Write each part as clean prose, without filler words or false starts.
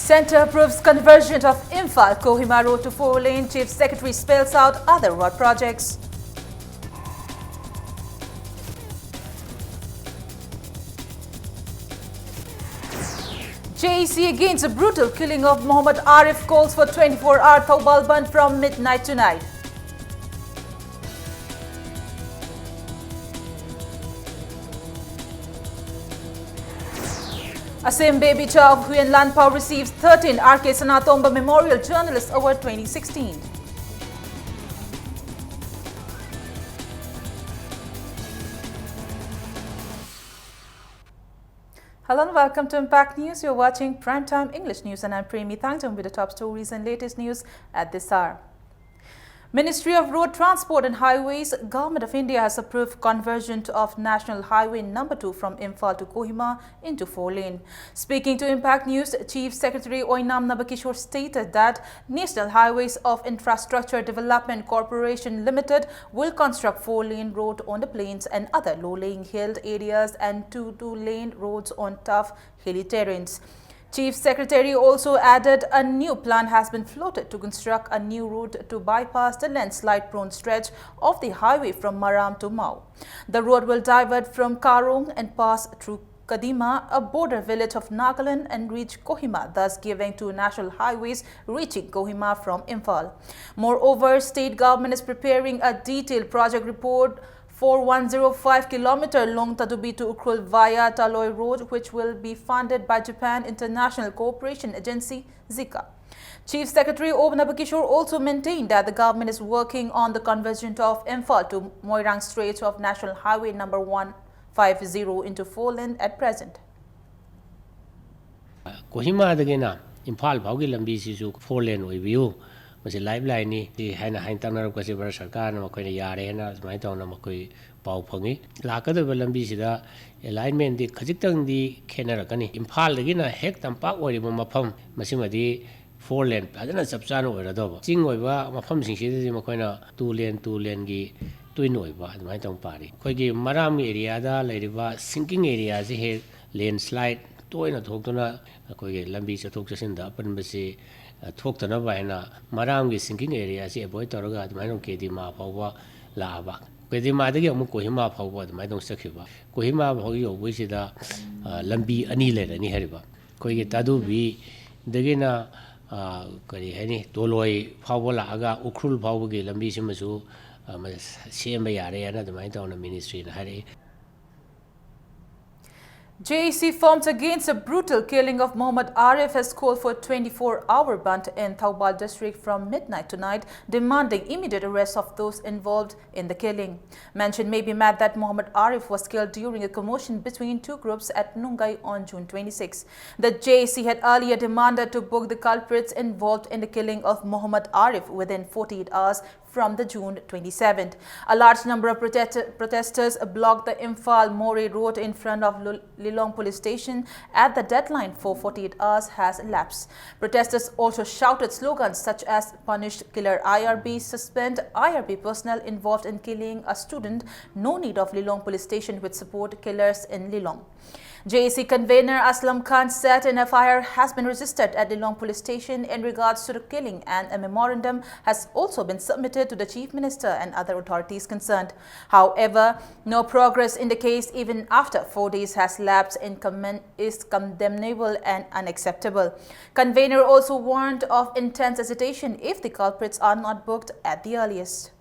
Centre approves conversion of Imphal Kohima Road to 4-lane. Chief Secretary spells out other road projects. JEC against a brutal killing of Mohammed Arif, calls for 24-hour Thoubal Band from midnight tonight. Asim Babycha of Huyen Lanpao receives 13th RK Sanatomba Memorial Journalist Award 2016. Hello and welcome to Impact News. You're watching Primetime English News and I'm Premi Thangton with the top stories and latest news at this hour. Ministry of Road Transport and Highways, Government of India has approved conversion of National Highway number 2 from Imphal to Kohima into 4-lane. Speaking to Impact News, Chief Secretary Oinam Nabakishore stated that National Highways of Infrastructure Development Corporation Limited will construct 4-lane road on the plains and other low-lying hill areas and 2-lane roads on tough hilly terrains. Chief Secretary also added a new plan has been floated to construct a new route to bypass the landslide-prone stretch of the highway from Maram to Mau. The road will divert from Karong and pass through Kadima, a border village of Nagaland, and reach Kohima, thus giving 2 national highways reaching Kohima from Imphal. Moreover, state government is preparing a detailed project report for 105-kilometer long Tadubi to Ukrul via Taloy Road, which will be funded by Japan International Cooperation Agency, ZICA. Chief Secretary O. Nabakishore also maintained that the government is working on the conversion of Imphal to Moirang Strait of National Highway number 150 into 4-lane at present. Kohima dagina Imphal baugi lambi sisu 4-lane review. Masi lifeline ni di haina hain tangna ko si bar sarkar na makoi ne yare na mai tong na makoi pau phangi lakada lambi sida alignment di khajitang di khenarakani Imphal dagi na hek tampak ori mafam masimadi 4-lane adana chapchano oirado ching oiba mafam singsi di makoi na 2-lane gi tuin oiba mai tong pari koi gi maram area da leiriba sinking area ji he landslide toina thoktuna koi gi lambi chathok chasin da pan basi Thokana Vaina, Marangi sinking area, see a boy Toroga, Madon Kedima, Pova, Lava. Kedima, the young Kohima, Pova, Madon Sakiva. Kohima, Hoyo, which is the Lambi Anile and Heriba. Koyetadu be Degina Koriheni, Doloi, Pavola Aga, Ukrul Pavogi, Lambi Simazu, CMA area, the Maitona Ministry in Hari. JEC forms against a brutal killing of Mohammed Arif has called for a 24-hour ban in Thoubal district from midnight tonight, demanding immediate arrest of those involved in the killing. Mention may be made that Mohammed Arif was killed during a commotion between 2 groups at Nungai on June 26. The JEC had earlier demanded to book the culprits involved in the killing of Mohammed Arif within 48 hours from the June 27th. A large number of protesters blocked the Imphal More Road in front of Lilong police station as the deadline for 48 hours has elapsed. Protesters also shouted slogans such as "Punish Killer IRB," "Suspend IRB personnel involved in killing a student," "No need of Lilong police station with support killers in Lilong." JEC convener Aslam Khan said an FIR has been registered at Lilong police station in regards to the killing and a memorandum has also been submitted to the Chief Minister and other authorities concerned. However, no progress in the case even after 4 days has lapsed is condemnable and unacceptable. Convener also warned of intense hesitation if the culprits are not booked at the earliest.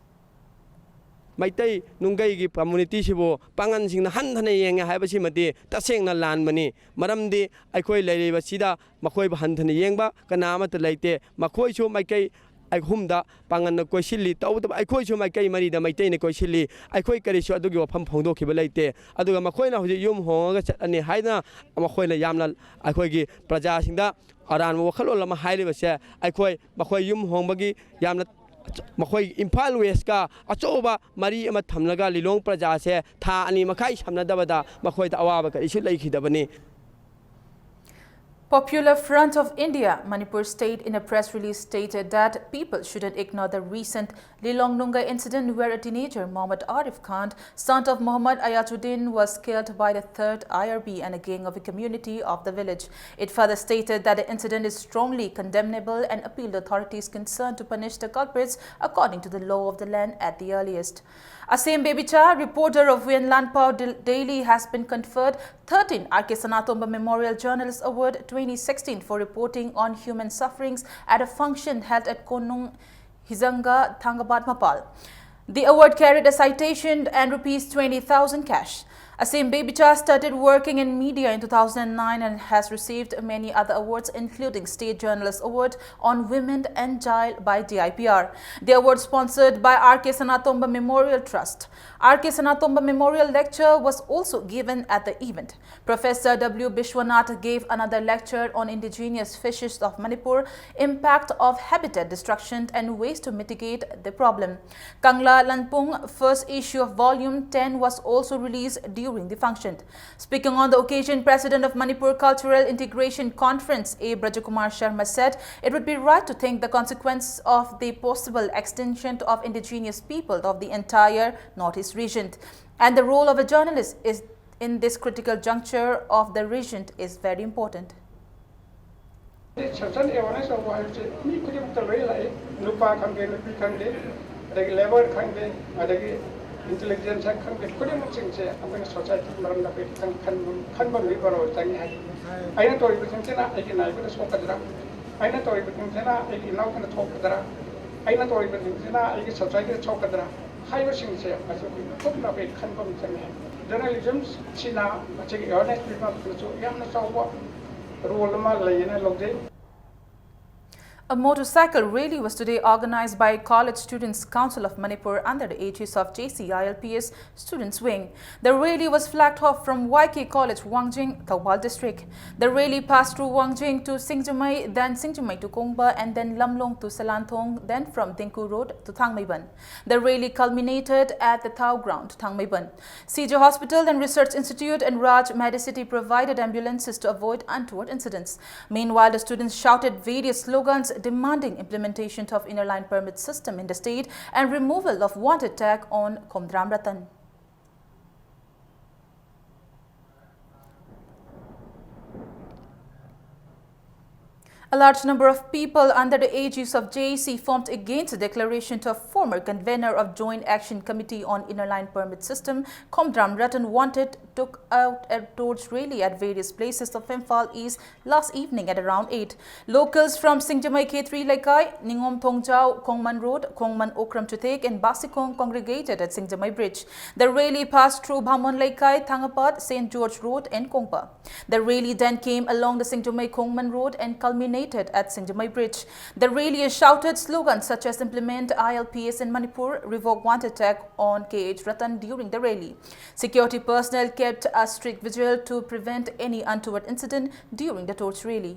Maitai Nungai gi community sibo pangan sing na han thane yeng ha ba simati taseng na lan mani maramdi aikoi leiriba sida makoi ba han thane yeng ba kana ma ta leite makoi chu maikai aihumda pangan na koisili tawda aikoi chu maikai mari da maitai ne koisili aikoi kari chu adugi wafam phongdo khiba leite aduga makoi na hoji yum honga chat ani haina makoi na yamna aikoi gi praja singda aran wo khalol lama hairiba se aikoi makoi yum hongbagi yamna Makoi Imphal West ka achoba mari ama thamlaga Lilong praja se tha ani makai samnadabada makoi ta awaba ka isu laikhidabani. Popular Front of India, Manipur State, in a press release stated that people shouldn't ignore the recent Lilong Nungai incident where a teenager, Mohammad Arif Khan, son of Muhammad Ayatuddin, was killed by the 3rd IRB and a gang of the community of the village. It further stated that the incident is strongly condemnable and appealed authorities concerned to punish the culprits according to the law of the land at the earliest. Asim Bebicha, reporter of Vien Lanpao Daily, has been conferred 13 R.K. Sanatomba Memorial Journalist Award 2016 for reporting on human sufferings at a function held at Konung Hizanga, Thangabat, Mapal. The award carried a citation and Rs 20,000 cash. Asim Bebicha started working in media in 2009 and has received many other awards, including State Journalist Award on Women and Child by DIPR. The award sponsored by R.K. Sanatomba Memorial Trust. R.K. Sanatomba Memorial Lecture was also given at the event. Professor W. Bishwanath gave another lecture on indigenous fishes of Manipur, impact of habitat destruction and ways to mitigate the problem. Kangla Lanpung first issue of volume 10 was also released during the function. Speaking on the occasion, President of Manipur Cultural Integration Conference, A. Brajakumar Sharma, said it would be right to think the consequence of the possible extinction of indigenous people of the entire northeast region, and the role of a journalist is in this critical juncture of the region is very important. Intelligence and society I know I A motorcycle rally was today organized by College Students' Council of Manipur under the aegis of JCILPS Students' Wing. The rally was flagged off from YK College, Wangjing, Tawal District. The rally passed through Wangjing to Singjamai, then Singjamai to Kongba, and then Lamlong to Salanthong, then from Dinku Road to Thangmaiban. The rally culminated at the Thao Ground, Thangmaiban. CJ Hospital and Research Institute and Raj Medicity provided ambulances to avoid untoward incidents. Meanwhile, the students shouted various slogans demanding implementation of inner line permit system in the state and removal of wanted tag on Komdram Ratan. A large number of people under the aegis of JAC formed against the declaration of former convener of Joint Action Committee on Inner Line Permit System, Komdram Ratan Wanted, took out a torch rally at various places of Imphal East last evening at around 8. Locals from Singjamai K3 Laikai, Ningom Thongjao, Kongman Road, Kongman Okram Chutek and Basikong congregated at Singjamai Bridge. The rally passed through Bhamon Laikai, Thangapat, St. George Road and Kongpa. The rally then came along the Singjamai Kongman Road and culminated at Singjamai Bridge. The rally shouted slogans such as implement ILPS in Manipur, revoke wanted tag on KH Ratan during the rally. Security personnel kept a strict vigil to prevent any untoward incident during the torch rally.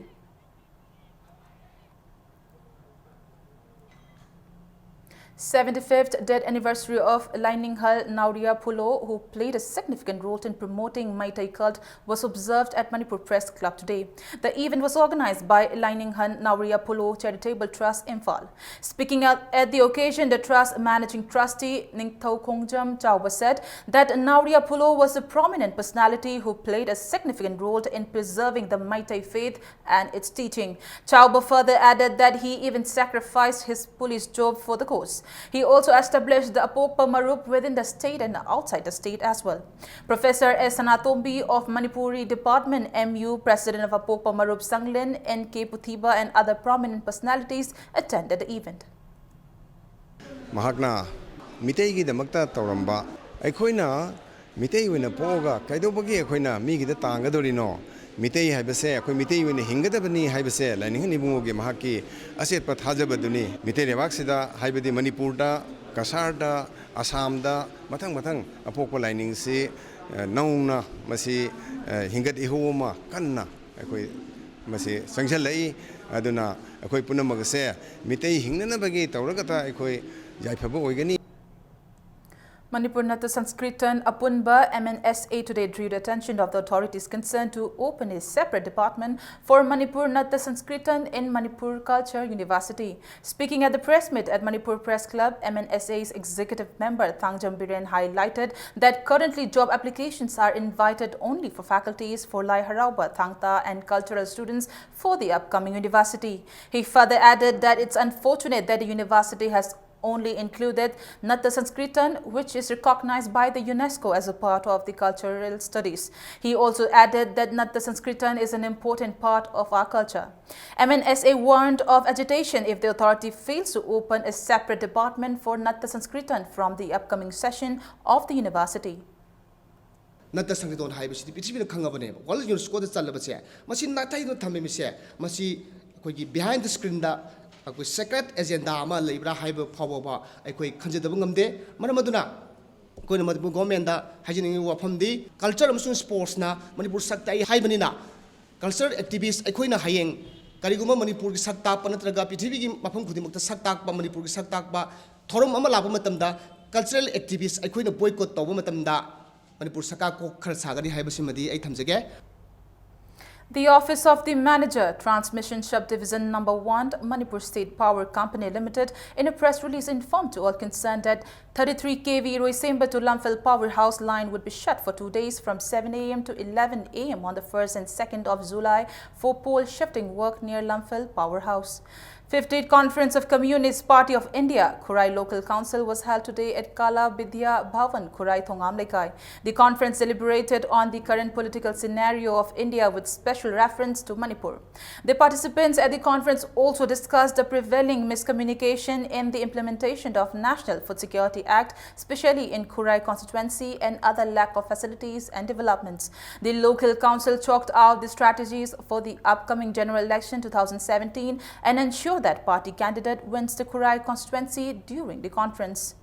75th death anniversary of Laininghal Nauria Pulo, who played a significant role in promoting Maitai cult, was observed at Manipur Press Club today. The event was organized by Laininghal Nauria Pulo Charitable Trust, Imphal. Speaking at the occasion, the Trust Managing Trustee Ningthau Kongjam Chauba said that Nauria Pulo was a prominent personality who played a significant role in preserving the Maitai faith and its teaching. Chauba further added that he even sacrificed his police job for the cause. He also established the Apokpa Marup within the state and outside the state as well. Professor S. Sanatombi of Manipuri Department MU, President of Apokpa Marup Sanglin, N.K. Puthiba and other prominent personalities attended the event. Mahakna Mitei gi damakta tauramba aikoina Mitei wina poga kaidobagi aikoina mi gi da tangadorino Mitei haibase akoi Mitei wina hingadabani haibase Laininghal Nibungogi mahaki aset pathajabaduni Mitei rebaksida haibadi Manipurda Kasarda Assamda mathang apokpa Lainingsi nauna masi hingad ihoma kanna akoi masi sangjalai aduna akoi punamagase Mitei hingnanabagi tauragata akoi jaifaba oigani. Manipur Natta Sanskritan Apunba MNSA today drew the attention of the authorities concerned to open a separate department for Manipur Natta Sanskritan in Manipur Culture University. Speaking at the press meet at Manipur Press Club, MNSA's executive member Thangjam Biren highlighted that currently job applications are invited only for faculties for Lai Harauba, Thangta and cultural students for the upcoming university. He further added that it's unfortunate that the university has only included Natta Sanskritan, which is recognized by the UNESCO as a part of the cultural studies. He also added that Natta Sanskritan is an important part of our culture. MNSA warned of agitation if the authority fails to open a separate department for Natta Sanskritan from the upcoming session of the university. Natta Sanskritan haibasi pithibina khangabane wal UNESCO da chalabase masi natai no thammise masi koigi behind the screen da akoi secret agenda ama leibra haiba phawaba akoi khanjadaba ngamde maramaduna koina Manipur government da hajini wafamdi culture amasung sports na Manipur saktai haibani na culture activists akoina hayeng kariguma Manipur gi sakta panatraga pithibi gi mafam khudimukta sakta pa Manipur gi sakta pa thorom ama laba matamda cultural activists akoina boycott tawba matamda Manipur saka ko khar sagani haibasimadi ai thamjage. The Office of the Manager, Transmission Subdivision No. 1, Manipur State Power Company Limited, in a press release informed to all concerned that 33 kV Roisemba to Lamphel powerhouse line would be shut for 2 days from 7 a.m. to 11 a.m. on the 1st and 2nd of July for pole shifting work near Lamphel powerhouse. 15th Conference of Communist Party of India, Khurai Local Council was held today at Kala Bidya Bhavan, Khurai Thongamlekai. The conference deliberated on the current political scenario of India with special reference to Manipur. The participants at the conference also discussed the prevailing miscommunication in the implementation of National Food Security Act, especially in Khurai constituency, and other lack of facilities and developments. The local council chalked out the strategies for the upcoming general election 2017 and ensured that party candidate wins the Khurai constituency during the conference.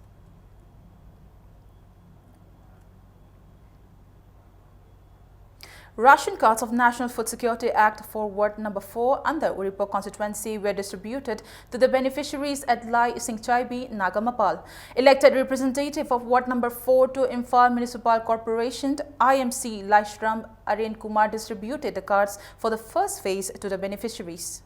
Ration cards of National Food Security Act for Ward No. 4 under Uripur constituency were distributed to the beneficiaries at Lai Singchaibi, Nagamapal. Elected representative of Ward No. 4 to Imphal Municipal Corporation, IMC Laishram Aryan Kumar distributed the cards for the first phase to the beneficiaries.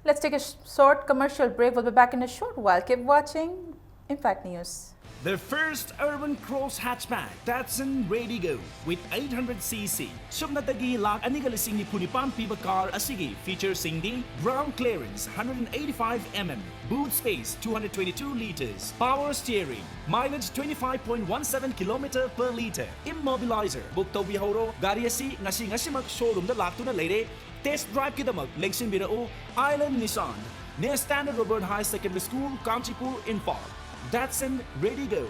Let's take a short commercial break. We'll be back in a short while. Keep watching Impact News. The first urban cross hatchback, Datsun Ready Go, with 800cc. Subnatagi Lak Anigalising Punipan Piba car Asigi features Singdi, ground clearance 185mm, boot space 222 liters, power steering, mileage 25.17 km per liter, immobilizer, Buktobi Horo, Gariasi, Ngasimak showroom the Laktuna Lady, test drive Kidamak, Lexin Birao, Island Nissan, near Standard Robert High Secondary School, Kanchipur, Imphal. Datsun Ready Go.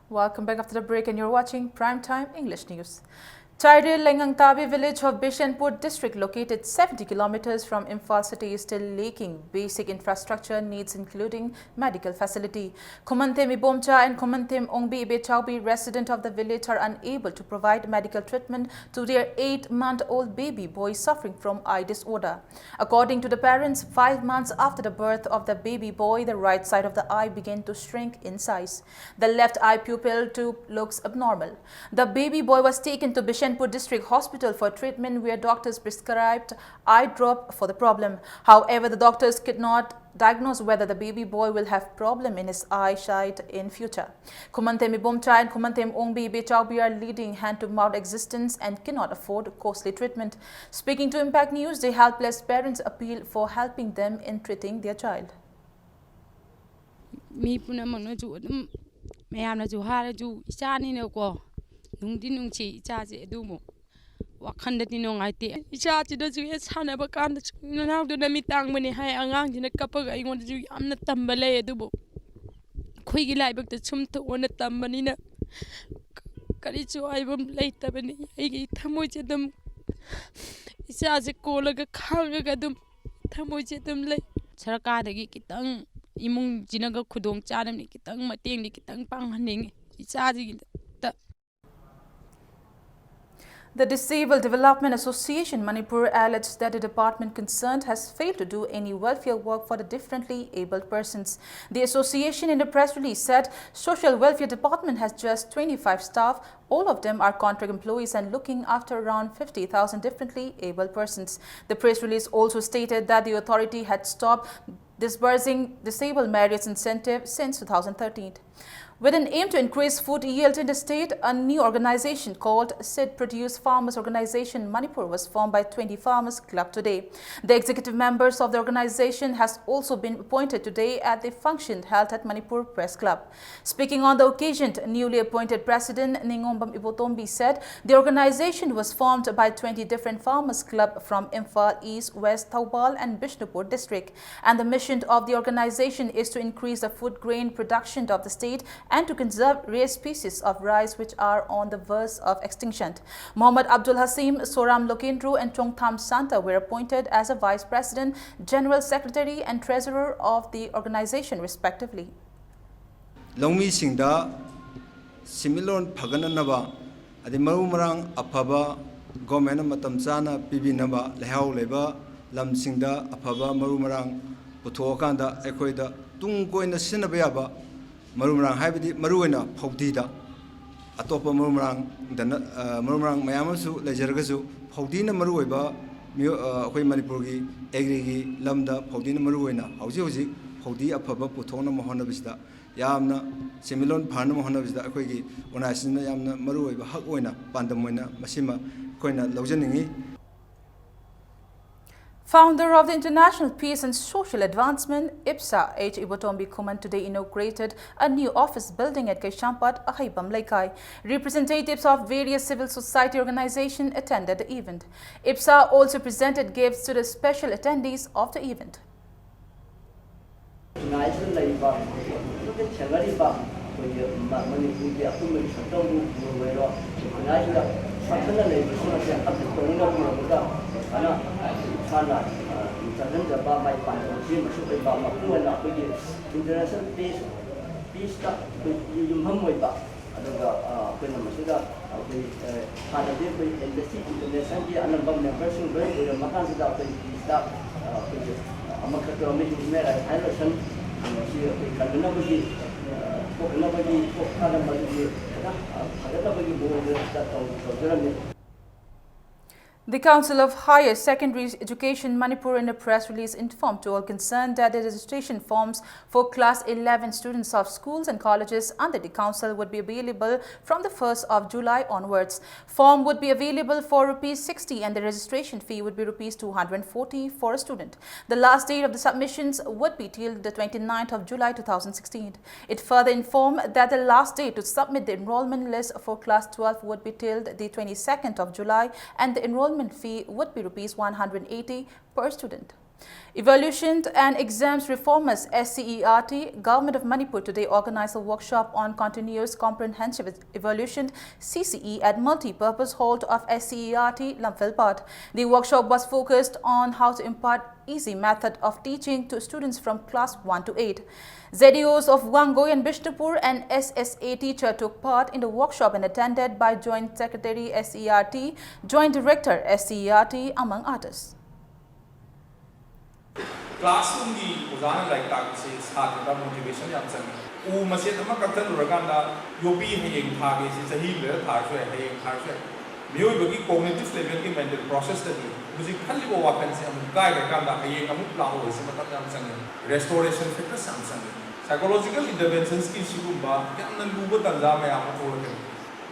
Welcome back after the break, and you're watching Primetime English News. Chairil Lengangtabi village of Bishanpur district, located 70 kilometers from Imphal city, is still lacking basic infrastructure needs including medical facility. Khumanthem Ibomcha and Khumanthem Ongbi Ibechaubi, resident of the village, are unable to provide medical treatment to their 8-month-old baby boy suffering from eye disorder. According to the parents, 5 months after the birth of the baby boy, the right side of the eye began to shrink in size. The left eye pupil tube looks abnormal. The baby boy was taken to Bishanpur District Hospital for treatment, where doctors prescribed eye drop for the problem. However, the doctors could not diagnose whether the baby boy will have problem in his eyesight in future. Khumanthem Ibomcha and Khumanthem Ongbi Ibechaubi are leading hand-to-mouth existence and cannot afford costly treatment. Speaking to Impact News, the helpless parents appeal for helping them in treating their child. wakhandati nungaite icha chida ju sana ba kan na du na mitang bani hai angang jina kapaga ingon ju amna tambale dubo khoigi laibak ta chum to ona tambani na kari chu aibam leita bani ai thamoi che dum icha je kolaga khanga ga dum thamoi che dum lei sarkar dagi kitang imung jinaga khudong chanam ni kitang mateng ni kitang panghaning icha ji The Disabled Development Association Manipur alleged that the department concerned has failed to do any welfare work for the differently abled persons. The association in the press release said Social Welfare Department has just 25 staff. All of them are contract employees and looking after around 50,000 differently abled persons. The press release also stated that the authority had stopped disbursing disabled marriage incentive since 2013. With an aim to increase food yield in the state, a new organization called SID Produce Farmers Organization Manipur was formed by 20 farmers club today. The executive members of the organization has also been appointed today at the function held at Manipur Press Club. Speaking on the occasion, newly appointed President Ningombam Ibotombi said the organization was formed by 20 different farmers club from Imphal, East, West, Thoubal and Bishnupur district. And the mission of the organization is to increase the food grain production of the state and to conserve rare species of rice which are on the verge of extinction. Mohammad Abdul Hasim, Soram Lokendru and Chongtham Santa were appointed as a Vice President, General Secretary and Treasurer of the organization respectively. Longmi Singda, Similon Pagananaba, Adi Marumarang Apaba, Gomen Matamzana, Bibi Naba, Lehau Leba, Lam Singda, Apaba, Marumarang, Putuokanda, Equida, Tungo in the Sinabayaba, Marumarang Habidi, Maruina, Podida, Atopa Marumarang, Marumarang Mayamasu, Lejergazu, Podina Marueba, Manipurgi, Egrigi, Lambda, Podina Maruina, Hausi, Podi Apaba, Putona Mohonavista, Yamna, Similon Parna Mohonavista, Aquigi, Onasina Yamna, Marueba, Hakoina, Pandamoina, Masima, Koina, Lojaningi. Founder of the International Peace and Social Advancement, IPSA, H. Ibotombi Kuman today inaugurated a new office building at Kaishampat, Ahaibam Laikai. Representatives of various civil society organizations attended the event. IPSA also presented gifts to the special attendees of the event. The Council of Higher Secondary Education Manipur in a press release informed to all concerned that the registration forms for Class 11 students of schools and colleges under the Council would be available from the 1st of July onwards. Form would be available for ₹60 and the registration fee would be ₹240 for a student. The last date of the submissions would be till the 29th of July 2016. It further informed that the last date to submit the enrollment list for Class 12 would be till the 22nd of July and the enrollment fee would be ₹180 per student. Evaluation and Exams Reformers SCERT, Government of Manipur today organized a workshop on Continuous Comprehensive Evaluation CCE at Multi-Purpose Hall of SCERT, Lamphilpat. The workshop was focused on how to impart easy method of teaching to students from class 1 to 8. ZDOs of Wangoi and Bishnupur and SSA teacher took part in the workshop and attended by Joint Secretary SCERT, Joint Director SCERT, among others. Classroom की उदाहरण like ताकि से साथ में motivation याम संग वो machine हम कब्ज़न रुकांडा योपी है ये थागे से सही ले थाशे है ये थाशे म्यूल बगी cognitive level की mental process तभी मुझे खाली वो वाकन से हम गाय रुकांडा है ये हम प्लान हो इसे मतलब याम संग restoration factors याम संग psychological interventions की शिकुंबा क्या न लूबो तंजा में याम फोड़ के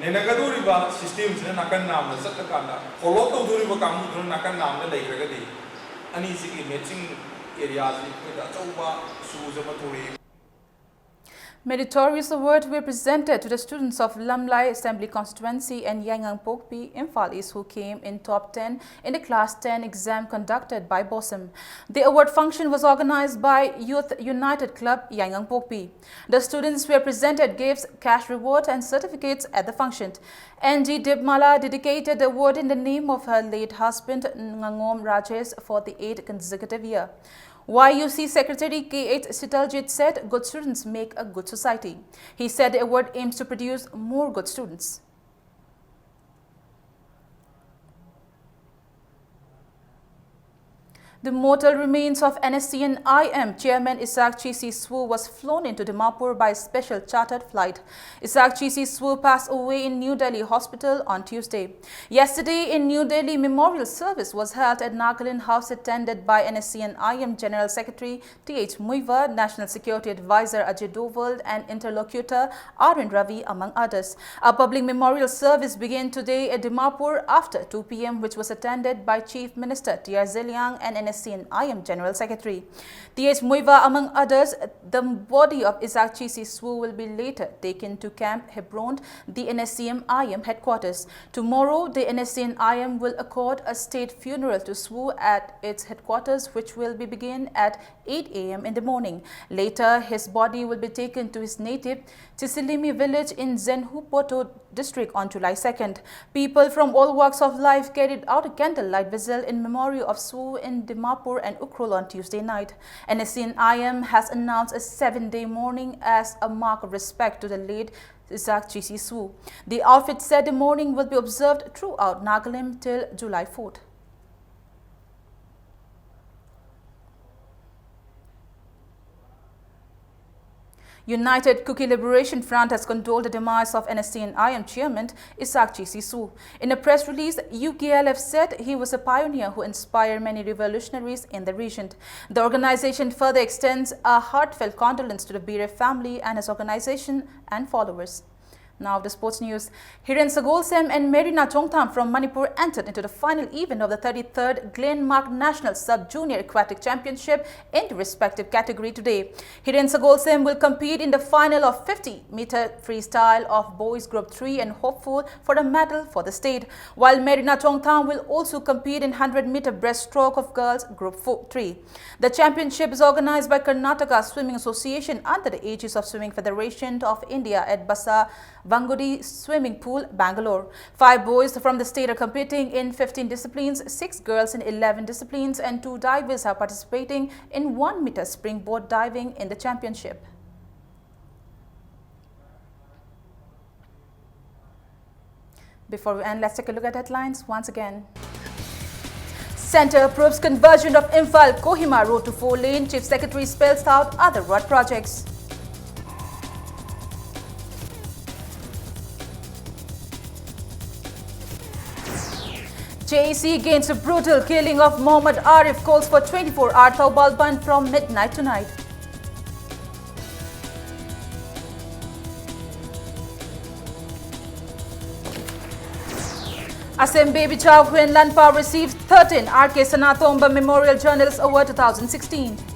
नेनगदोरी बा system से नाकन नाम न सत्ता कांडा follow तो दूरी बा काम दूरी नाकन नाम ने लाइक रखे दी अनि इसी की matching Meritorious awards were presented to the students of Lamlai Assembly Constituency and Yangang Pokpi, Imphal East, who came in top 10 in the Class 10 exam conducted by BOSM. The award function was organized by Youth United Club, Yangang Pokpi. The students were presented gifts, cash reward and certificates at the function. NG Dibmala dedicated the award in the name of her late husband, Ngangom Rajesh, for the 8th consecutive year. YUC Secretary K.H. Sitaljit said good students make a good society. He said the award aims to produce more good students. The mortal remains of NSCN IM Chairman Isaac Chisi Swu was flown into Dimapur by a special chartered flight. Isaac Chisi Swu passed away in New Delhi Hospital on Tuesday. Yesterday in New Delhi, memorial service was held at Nagaland House attended by NSCN IM General Secretary T.H. Muiva, National Security Advisor Ajay Doval and interlocutor Arvind Ravi among others. A public memorial service began today at Dimapur after 2 p.m. which was attended by Chief Minister T.R. Zeliang and NSCN IM General Secretary. T.H. Muiva among others. The body of Isaac Chisi Swu will be later taken to Camp Hebron, the NSCN IM headquarters. Tomorrow, the NSCN IM will accord a state funeral to Swu at its headquarters, which will begin at 8 a.m. in the morning. Later, his body will be taken to his native Chisilimi village in Zenhupoto district on July 2nd. People from all walks of life carried out a candlelight vigil in memory of Swu in Dimapur and Ukhrul on Tuesday night. NSCN IM has announced a 7-day mourning as a mark of respect to the late Isaac Chisi Swu. The outfit said the mourning will be observed throughout Nagaland till July 4th. United Kuki Liberation Front has condoled the demise of NSCN IM Chairman Isaac Chisi Swu. In a press release, UKLF said he was a pioneer who inspired many revolutionaries in the region. The organization further extends a heartfelt condolence to the Bire family and his organization and followers. Now the sports news. Hiren Sagolsem and Merina Chongtham from Manipur entered into the final event of the 33rd Glenmark National Sub-Junior Aquatic Championship in the respective category today. Hiren Sagolsem will compete in the final of 50-meter freestyle of Boys Group 3 and hopeful for a medal for the state, while Merina Chongtham will also compete in 100-meter breaststroke of Girls Group 3. The championship is organized by Karnataka Swimming Association under the aegis of Swimming Federation of India at Basa Vangudi Swimming Pool, Bangalore. 5 boys from the state are competing in 15 disciplines, 6 girls in 11 disciplines, and 2 divers are participating in 1-meter springboard diving in the championship. Before we end, let's take a look at headlines once again. Centre approves conversion of Imphal Kohima Road to 4-lane. Chief Secretary spells out other road projects. JEC against a brutal killing of Mohammad Arif calls for 24-hour Taubal ban from midnight tonight. Assam Baby Chow Huen Lanpa receives 13 RK Sanatomba Memorial Journals Award 2016.